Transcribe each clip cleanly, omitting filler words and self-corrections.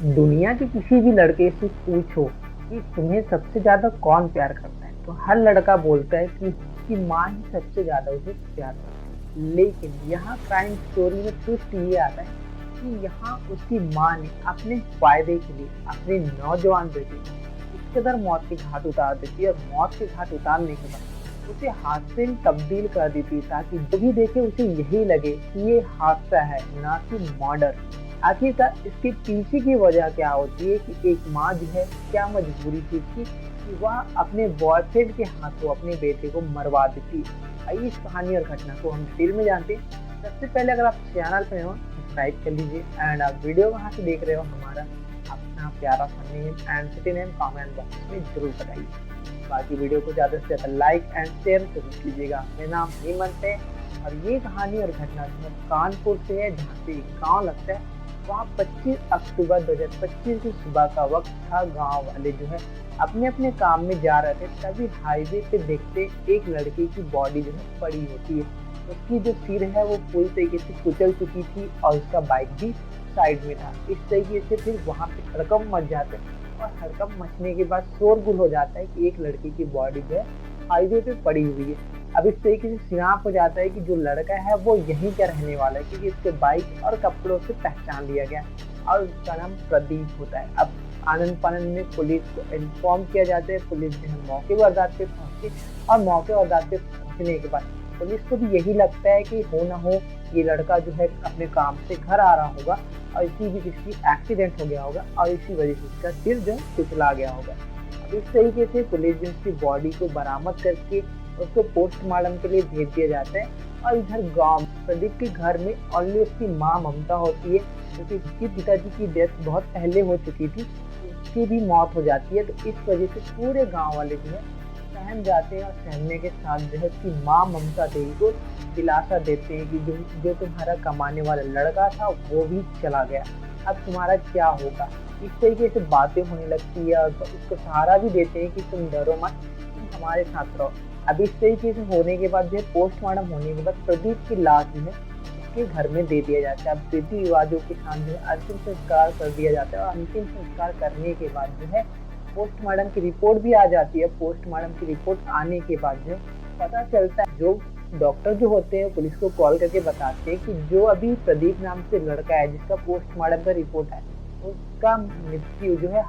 दुनिया के किसी भी लड़के से पूछो कि तुम्हें सबसे ज्यादा कौन प्यार करता है, तो हर लड़का बोलता है कि उसकी माँ ही सबसे ज्यादा उसे प्यार करती है। लेकिन यहाँ क्राइम स्टोरी में ट्विस्ट ये आता है कि यहाँ उसकी माँ ने अपने फायदे के लिए अपने नौजवान बेटे को इस कदर मौत के घाट उतार देती है, और मौत के घाट उतारने के बाद उसे हादसे में तब्दील कर देती है, ताकि जो भी देखे उसे यही लगे कि ये हादसा है, ना कि मर्डर। आखिरकार इसके पीछे की वजह क्या होती है कि एक माँ जो है क्या मजबूरी थी उसकी कि वह अपने बॉयफ्रेंड के हाथों अपने बेटे को मरवा देती है। आइए इस कहानी और घटना को हम डिटेल में जानते हैं। सबसे पहले अगर आप चैनल पर हो सब्सक्राइब कर लीजिए, एंड आप वीडियो कहाँ से देख रहे हो हमारा अपना प्यारा सा name and city name comment box में जरूर बताइए। बाकी वीडियो को ज़्यादा से ज़्यादा लाइक एंड शेयर जरूर कीजिएगा। मेरा नाम हेमंत है और ये कहानी और घटना जो है कानपुर से है, जहाँ से गाँव लगता है। वहाँ 25 अक्टूबर 2025 की सुबह का वक्त था। गांव वाले जो है अपने अपने काम में जा रहे थे, तभी हाईवे पे देखते एक लड़के की बॉडी जो है पड़ी होती है। उसकी जो सिर है वो पूरी तरीके से कुचल चुकी थी और उसका बाइक भी साइड में था। इस तरीके से फिर वहाँ पे हड़कंप मच जाते और हड़कंप मचने के बाद शोरगुल हो जाता है कि एक लड़के की बॉडी जो है हाईवे पे पड़ी हुई है। अब इस तरीके से सिनाप हो जाता है कि जो लड़का है वो यहीं का रहने वाला है, क्योंकि इसके बाइक और कपड़ों से पहचान लिया गया और उसका नाम प्रदीप होता है। अब आनंद फानंद में पुलिस को इन्फॉर्म किया जाता है। पुलिस जो है मौके वारदात पे पहुंची और मौके वारदात पे पहुंचने के बाद पुलिस को भी यही लगता है कि हो ना हो ये लड़का जो है अपने काम से घर आ रहा होगा और इसी भी किसी एक्सीडेंट हो गया होगा और इसी वजह से इसका सिर जो है कुचला गया होगा। अब इस तरीके से पुलिस जो उसकी बॉडी को बरामद करके उसको पोस्टमार्टम के लिए भेज दिया जाता है। और इधर गांव प्रदीप के घर में ओनली उसकी माँ ममता होती है, क्योंकि उसके पिताजी की डेथ बहुत पहले हो चुकी थी, उसकी भी मौत हो जाती है। तो इस वजह से पूरे गांव वाले जो है सहम जाते हैं और सहमने के साथ जो है उसकी माँ ममता देवी को दिलासा देते हैं कि जो तुम्हारा कमाने वाला लड़का था वो भी चला गया, अब तुम्हारा क्या होगा। इस तरीके से बातें होने लगती है और उसको सहारा भी देते हैं कि तुम डरो मत, तुम हमारे साथ रहो। अब इस तरीके से होने के बाद जो है पोस्टमार्टम होने के बाद प्रदीप की लाश जो है उसके घर में दे दिया जाता है। अब रीति रिवाजों के साथ जो है अंतिम संस्कार कर दिया जाता है और अंतिम संस्कार करने के बाद जो है पोस्टमार्टम की रिपोर्ट भी आ जाती है। पोस्टमार्टम की रिपोर्ट आने के बाद जो पता चलता है, जो डॉक्टर जो होते हैं पुलिस को कॉल करके बताते हैं कि जो अभी प्रदीप नाम से लड़का है जिसका पोस्टमार्टम का रिपोर्ट है, उसका मृत्यु जो है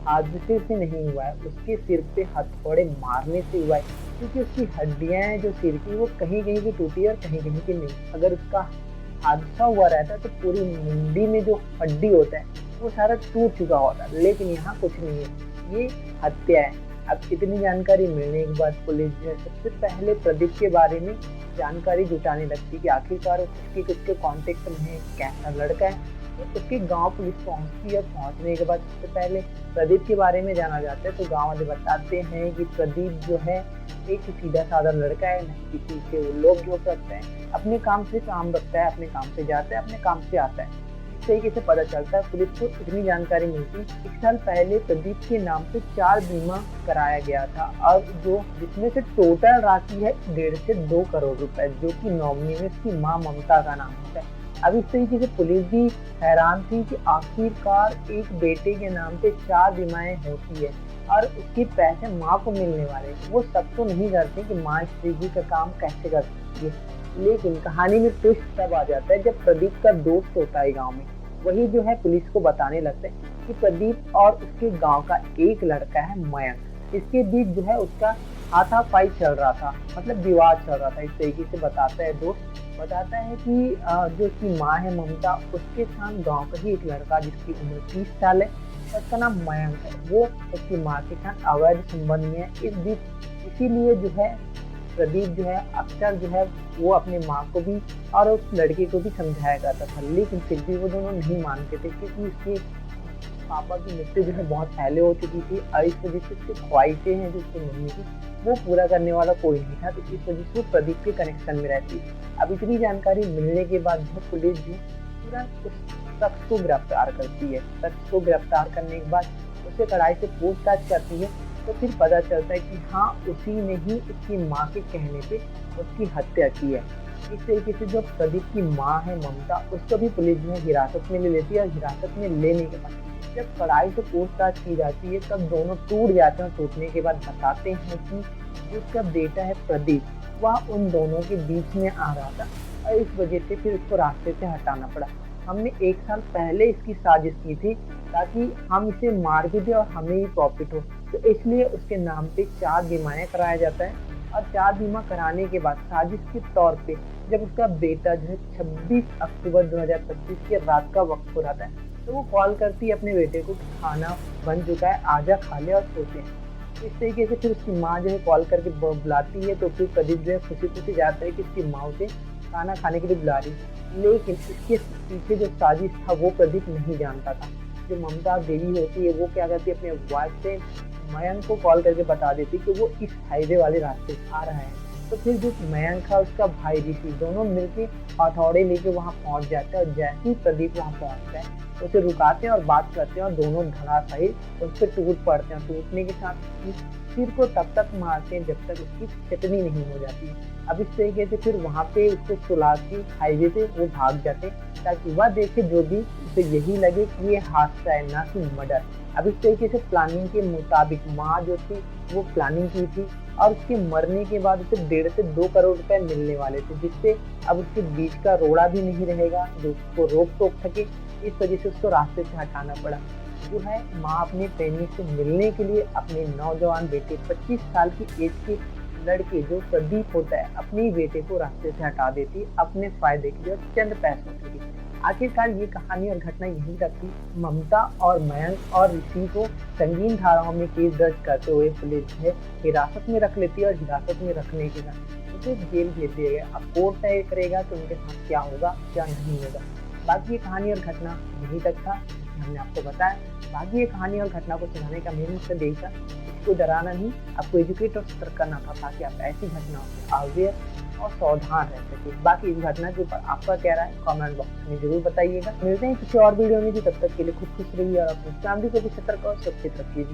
हादसे से नहीं हुआ है, उसके सिर पे हथौड़े मारने से हुआ है। क्योंकि उसकी हड्डियां हैं जो सिर की वो कहीं कहीं की टूटी है और कहीं कहीं की नहीं। अगर उसका हादसा हुआ रहता तो पूरी मुंडी में जो हड्डी होता है वो सारा टूट चुका होता, लेकिन यहाँ कुछ नहीं है, ये हत्या है। अब इतनी जानकारी मिलने के बाद पुलिस जो है सबसे पहले प्रदीप के बारे में जानकारी जुटाने लगती है कि आखिरकार उसके किसके कांटेक्ट में है, कैसा लड़का है। तो उसके गांव पुलिस पहुंचती है। पहुंचने के बाद सबसे पहले प्रदीप के बारे में जाना जाता है। तो गांव वाले बताते हैं कि प्रदीप जो है एक सीधा साधा लड़का है, नहीं किसी से वो लोग जो करते हैं, अपने काम से काम रखता है, अपने काम से जाता है, अपने काम से आता है। इस तरीके से पता चलता है पुलिस को इतनी जानकारी मिलती। 1 साल पहले प्रदीप के नाम से 4 बीमा कराया गया था और जिसमें से टोटल राशि है 1.5 से 2 करोड़ रुपए, जो कि नॉमिनी में उसकी माँ ममता का नाम होता है। अब इस तरीके से पुलिस भी हैरान थी कि आखिरकार एक बेटे के नाम पे 4 बीमाएं होती है और उसके पैसे माँ को मिलने वाले। वो सब तो नहीं करते कि माँ इस तरीके का काम कैसे कर सकती है, लेकिन कहानी में ट्विस्ट तब आ जाता है जब प्रदीप का दोस्त होता है गांव में, वही जो है पुलिस को बताने लगता है कि प्रदीप और उसके गांव का एक लड़का है मयंक, इसके बीच जो है उसका हाथापाई चल रहा था, मतलब विवाद चल रहा था। इस तरीके से बताता है दोस्त, बताता है कि जो उसकी माँ है ममता, उसके साथ गांव का ही एक लड़का जिसकी उम्र 30 साल है, उसका नाम मयंक है, वो उसकी माँ के साथ अवैध संबंध में है। इस बीच इसीलिए जो है प्रदीप जो है अक्सर जो है वो अपने माँ को भी और उस लड़के को भी समझाया करता था, लेकिन फिर भी वो दोनों नहीं मानते थे, क्योंकि उसके पापा की मृत्यु जो है बहुत पहले हो चुकी थी और इस वजह से उसकी ख्वाहिशें हैं जो उसकी मम्मी की, वो पूरा करने वाला कोई नहीं था। तो इस वजह से वो प्रदीप के कनेक्शन में रहती। अब इतनी जानकारी मिलने के बाद जो पुलिस जो तुरंत उस शख्स को गिरफ्तार करती है। शख्स को गिरफ्तार करने के बाद उसे कड़ाई से पूछताछ करती है, तो फिर पता चलता है कि हाँ उसी ने ही उसकी माँ के कहने पे उसकी हत्या की है। इस तरीके से जो प्रदीप की माँ है ममता, उसको भी पुलिस जो है हिरासत में ले लेती है और हिरासत में लेने के बाद जब कड़ाई से पूछताछ की जाती है तब दोनों टूट जाते हैं और टूटने के बाद बताते हैं कि जो उसका बेटा है प्रदीप, वह उन दोनों के बीच में आ रहा था और इस वजह से फिर उसको रास्ते से हटाना पड़ा। हमने 1 साल पहले इसकी साजिश की थी ताकि हम इसे मार भी दें और हमें ही प्रॉफ़िट हो। तो इसलिए उसके नाम पे 4 बीमाएँ कराया जाता है और 4 बीमा कराने के बाद साजिश के तौर पे जब उसका बेटा जो है 26 अक्टूबर 2025 की रात का वक़्त हो रहा था, तो वो कॉल करती है अपने बेटे को, खाना बन चुका है, आजा खा ले और सोते हैं। इस तरीके से फिर उसकी माँ जो है कॉल करके बुलाती है, तो फिर प्रदीप जो है खुशी-खुशी जाता है कि उसकी माँ उसे खाना खाने के लिए बुला रही है। लेकिन इसके पीछे जो साजिश था वो प्रदीप नहीं जानता था। जो ममता देवी होती है वो क्या करती है, अपने वाइफ से मयंक को कॉल करके बता देती कि वो इस हाईवे वाले रास्ते से आ रहा है। तो फिर जो मयंक था उसका भाई ऋषि दोनों मिलके हथौड़े लेके वहाँ पहुँच जाते हैं और जैसे ही प्रदीप वहाँ पहुँचता है तो उसे रुकाते हैं और बात करते हैं और दोनों धड़ाशायी उस पर टूट पड़ते हैं। टूटने के साथ ही सिर को तब तक मारते हैं जब तक उसकी चटनी नहीं हो जाती है। अब इस तरीके से फिर वहाँ पे उसको सुला के हाईवे से वो भाग जाते हैं ताकि वह देखे जो भी उसे यही लगे कि ये हादसा है ना कि मर्डर। अब इस तरीके से प्लानिंग के मुताबिक माँ जो थी वो प्लानिंग की थी और उसके मरने के बाद उसे 1.5 से 2 करोड़ रुपए मिलने वाले थे, जिससे अब उसके बीच का रोड़ा भी नहीं रहेगा जो उसको रोक टोक सके। इस वजह से उसको रास्ते से हटाना पड़ा। जो है माँ अपने प्रेमी से मिलने के लिए अपने नौजवान बेटे 25 साल की एज के लड़के जो प्रदीप होता है अपने बेटे को रास्ते से हटा देती अपने फायदे के लिए और चंद पैसों के लिए। आखिरकार ये कहानी और घटना यहीं तक थी। ममता और मयंक और ऋषि को संगीन धाराओं में केस दर्ज करते हुए पुलिस ने हिरासत में रख लेती है और हिरासत में रखने के बाद उसे जेल भेज दिया गया। अब कोर्ट तय करेगा कि उनके साथ क्या होगा क्या नहीं होगा। बाकी ये कहानी और घटना यहीं तक था, हमने आपको बताया। बाकी ये कहानी और घटना को सुनाने का मेन मकसद यही था, इसको डराना नहीं, आपको एजुकेट और सतर्क करना था ताकि आप ऐसी घटनाओं से अवेयर और सावधान रह सके। बाकी इस घटना के ऊपर आपका क्या राय है कमेंट बॉक्स में जरूर बताइएगा। मिलते हैं किसी और वीडियो में, तब तक के लिए खुद खुश रहिए और अपनी फैमिली को भी सतर्क और सुरक्षित रखिए।